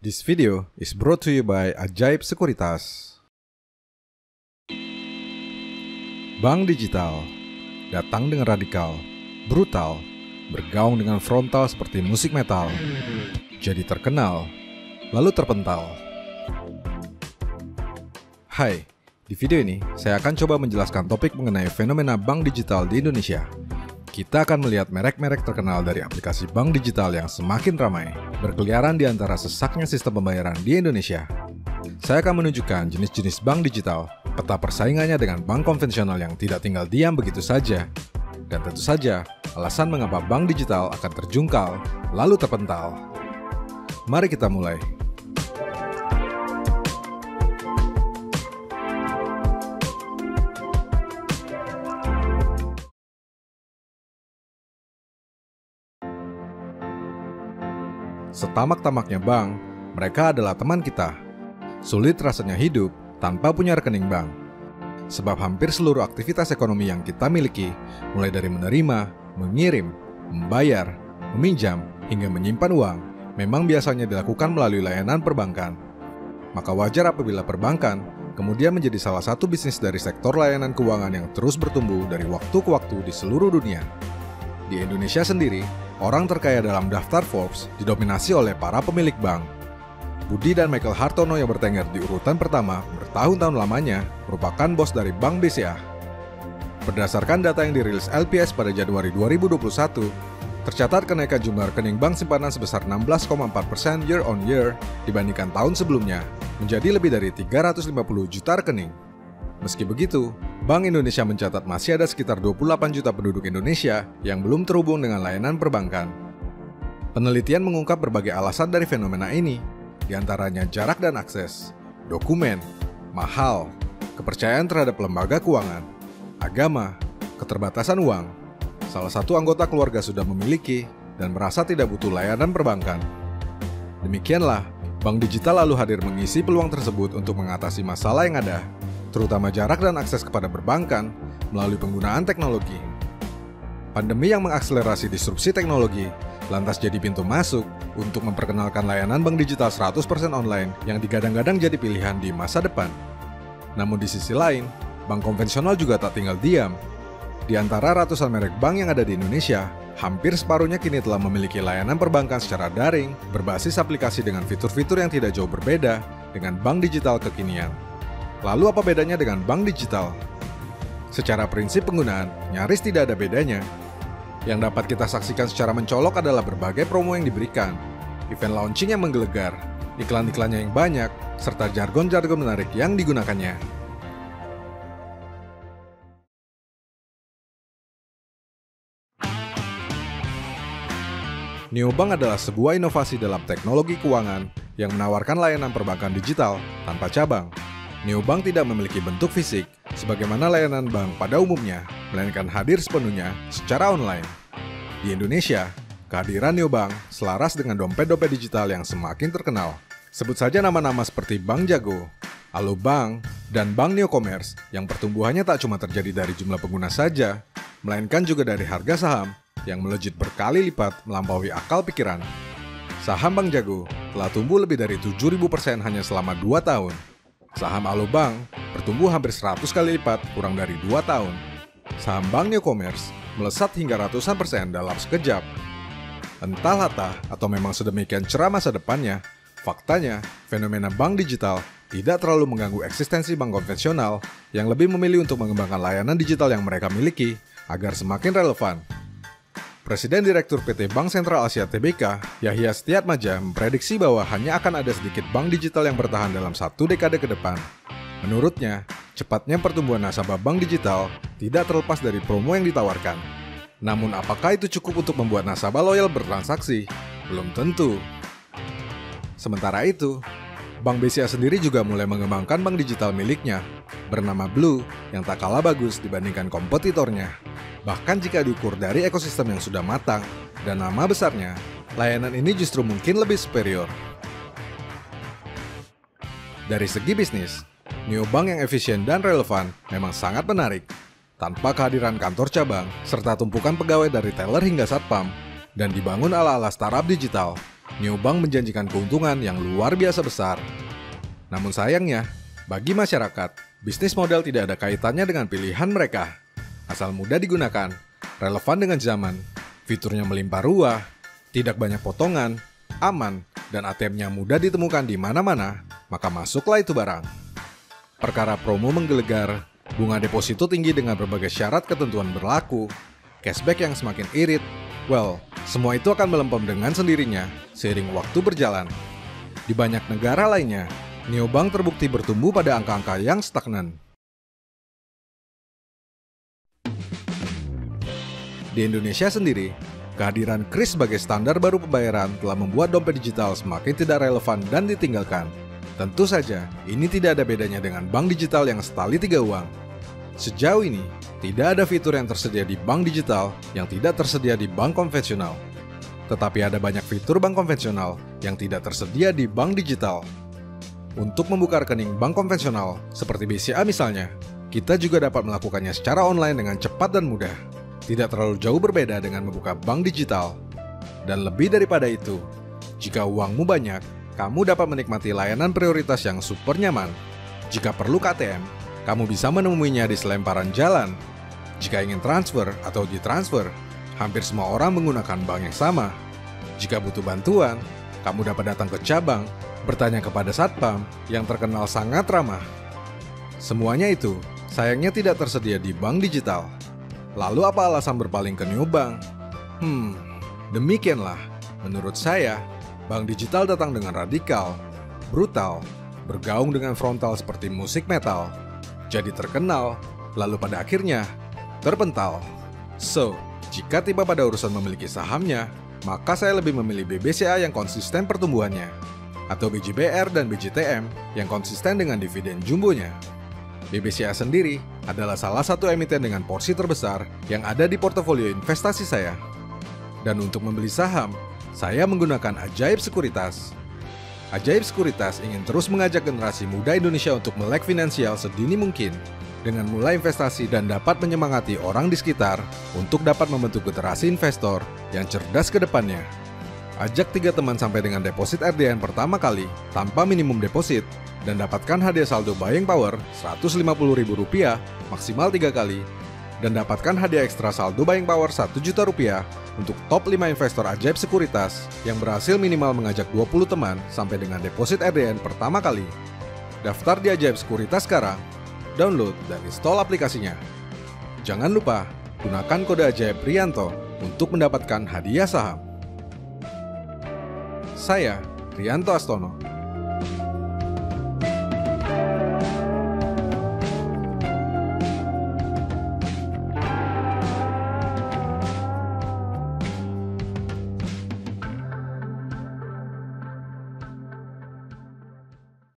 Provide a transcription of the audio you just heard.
This video is brought to you by Ajaib Sekuritas. Bank digital datang dengan radikal, brutal, bergaung dengan frontal seperti musik metal, jadi terkenal, lalu terpental. Hai, di video ini saya akan coba menjelaskan topik mengenai fenomena bank digital di Indonesia. Kita akan melihat merek-merek terkenal dari aplikasi bank digital yang semakin ramai, berkeliaran di antara sesaknya sistem pembayaran di Indonesia. Saya akan menunjukkan jenis-jenis bank digital, peta persaingannya dengan bank konvensional yang tidak tinggal diam begitu saja, dan tentu saja alasan mengapa bank digital akan terjungkal, lalu terpental. Mari kita mulai. Setamak-tamaknya bank, mereka adalah teman kita. Sulit rasanya hidup tanpa punya rekening bank. Sebab hampir seluruh aktivitas ekonomi yang kita miliki, mulai dari menerima, mengirim, membayar, meminjam, hingga menyimpan uang, memang biasanya dilakukan melalui layanan perbankan. Maka wajar apabila perbankan kemudian menjadi salah satu bisnis dari sektor layanan keuangan yang terus bertumbuh dari waktu ke waktu di seluruh dunia. Di Indonesia sendiri, orang terkaya dalam daftar Forbes didominasi oleh para pemilik bank. Budi dan Michael Hartono yang bertengger di urutan pertama bertahun-tahun lamanya merupakan bos dari Bank BCA. Berdasarkan data yang dirilis LPS pada Januari 2021, tercatat kenaikan jumlah rekening bank simpanan sebesar 16,4% year on year dibandingkan tahun sebelumnya, menjadi lebih dari 350 juta rekening. Meski begitu, Bank Indonesia mencatat masih ada sekitar 28 juta penduduk Indonesia yang belum terhubung dengan layanan perbankan. Penelitian mengungkap berbagai alasan dari fenomena ini, diantaranya jarak dan akses, dokumen, mahal, kepercayaan terhadap lembaga keuangan, agama, keterbatasan uang. Salah satu anggota keluarga sudah memiliki dan merasa tidak butuh layanan perbankan. Demikianlah, bank digital lalu hadir mengisi peluang tersebut untuk mengatasi masalah yang ada, terutama jarak dan akses kepada perbankan melalui penggunaan teknologi. Pandemi yang mengakselerasi disrupsi teknologi lantas jadi pintu masuk untuk memperkenalkan layanan bank digital 100% online yang digadang-gadang jadi pilihan di masa depan. Namun di sisi lain, bank konvensional juga tak tinggal diam. Di antara ratusan merek bank yang ada di Indonesia, hampir separuhnya kini telah memiliki layanan perbankan secara daring berbasis aplikasi dengan fitur-fitur yang tidak jauh berbeda dengan bank digital kekinian. Lalu apa bedanya dengan bank digital? Secara prinsip penggunaan, nyaris tidak ada bedanya. Yang dapat kita saksikan secara mencolok adalah berbagai promo yang diberikan, event launching yang menggelegar, iklan-iklannya yang banyak, serta jargon-jargon menarik yang digunakannya. Neobank adalah sebuah inovasi dalam teknologi keuangan yang menawarkan layanan perbankan digital tanpa cabang. Neobank tidak memiliki bentuk fisik sebagaimana layanan bank pada umumnya, melainkan hadir sepenuhnya secara online. Di Indonesia, kehadiran Neobank selaras dengan dompet-dompet digital yang semakin terkenal. Sebut saja nama-nama seperti Bank Jago, Alobank, dan Bank Neocommerce yang pertumbuhannya tak cuma terjadi dari jumlah pengguna saja, melainkan juga dari harga saham yang melejit berkali lipat melampaui akal pikiran. Saham Bank Jago telah tumbuh lebih dari 7.000% hanya selama 2 tahun. Saham Alobank bertumbuh hampir 100 kali lipat kurang dari 2 tahun. Saham Bank Neocommerce melesat hingga ratusan persen dalam sekejap. Entah latah atau memang sedemikian cerah masa depannya, faktanya fenomena bank digital tidak terlalu mengganggu eksistensi bank konvensional yang lebih memilih untuk mengembangkan layanan digital yang mereka miliki agar semakin relevan. Presiden Direktur PT Bank Sentral Asia Tbk, Yahya Setiatmaja, memprediksi bahwa hanya akan ada sedikit bank digital yang bertahan dalam 1 dekade ke depan. Menurutnya, cepatnya pertumbuhan nasabah bank digital tidak terlepas dari promo yang ditawarkan. Namun apakah itu cukup untuk membuat nasabah loyal bertransaksi? Belum tentu. Sementara itu, Bank BCA sendiri juga mulai mengembangkan bank digital miliknya, bernama Blue, yang tak kalah bagus dibandingkan kompetitornya. Bahkan jika diukur dari ekosistem yang sudah matang dan nama besarnya, layanan ini justru mungkin lebih superior. Dari segi bisnis, neobank yang efisien dan relevan memang sangat menarik. Tanpa kehadiran kantor cabang, serta tumpukan pegawai dari teller hingga satpam, dan dibangun ala-ala startup digital, neobank menjanjikan keuntungan yang luar biasa besar. Namun sayangnya, bagi masyarakat, bisnis model tidak ada kaitannya dengan pilihan mereka. Asal mudah digunakan, relevan dengan zaman, fiturnya melimpah ruah, tidak banyak potongan, aman, dan ATM-nya mudah ditemukan di mana-mana, maka masuklah itu barang. Perkara promo menggelegar, bunga deposito tinggi dengan berbagai syarat ketentuan berlaku, cashback yang semakin irit, semua itu akan melempem dengan sendirinya seiring waktu berjalan. Di banyak negara lainnya, neobank terbukti bertumbuh pada angka-angka yang stagnan. Di Indonesia sendiri, kehadiran KRIS sebagai standar baru pembayaran telah membuat dompet digital semakin tidak relevan dan ditinggalkan. Tentu saja, ini tidak ada bedanya dengan bank digital yang setali 3 uang. Sejauh ini, tidak ada fitur yang tersedia di bank digital yang tidak tersedia di bank konvensional. Tetapi ada banyak fitur bank konvensional yang tidak tersedia di bank digital. Untuk membuka rekening bank konvensional, seperti BCA misalnya, kita juga dapat melakukannya secara online dengan cepat dan mudah. Tidak terlalu jauh berbeda dengan membuka bank digital. Dan lebih daripada itu, jika uangmu banyak, kamu dapat menikmati layanan prioritas yang super nyaman. Jika perlu KTM, kamu bisa menemuinya di selemparan jalan. Jika ingin transfer atau ditransfer, hampir semua orang menggunakan bank yang sama. Jika butuh bantuan, kamu dapat datang ke cabang, bertanya kepada satpam yang terkenal sangat ramah. Semuanya itu sayangnya tidak tersedia di bank digital. Lalu apa alasan berpaling ke neobank? Demikianlah. Menurut saya, bank digital datang dengan radikal, brutal, bergaung dengan frontal seperti musik metal, jadi terkenal, lalu pada akhirnya terpental. So, jika tiba pada urusan memiliki sahamnya, maka saya lebih memilih BBCA yang konsisten pertumbuhannya, atau BJBR dan BJTM yang konsisten dengan dividen jumbonya. BBCA sendiri adalah salah satu emiten dengan porsi terbesar yang ada di portofolio investasi saya. Dan untuk membeli saham, saya menggunakan Ajaib Sekuritas. Ajaib Sekuritas ingin terus mengajak generasi muda Indonesia untuk melek finansial sedini mungkin, dengan mulai investasi dan dapat menyemangati orang di sekitar untuk dapat membentuk generasi investor yang cerdas ke depannya. Ajak 3 teman sampai dengan deposit RDN pertama kali tanpa minimum deposit dan dapatkan hadiah saldo buying power Rp150.000 maksimal 3 kali dan dapatkan hadiah ekstra saldo buying power Rp1 juta untuk top 5 investor Ajaib Sekuritas yang berhasil minimal mengajak 20 teman sampai dengan deposit RDN pertama kali. Daftar di Ajaib Sekuritas sekarang, download dan install aplikasinya. Jangan lupa, gunakan kode Ajaib Rianto untuk mendapatkan hadiah saham. Saya, Rianto Astono,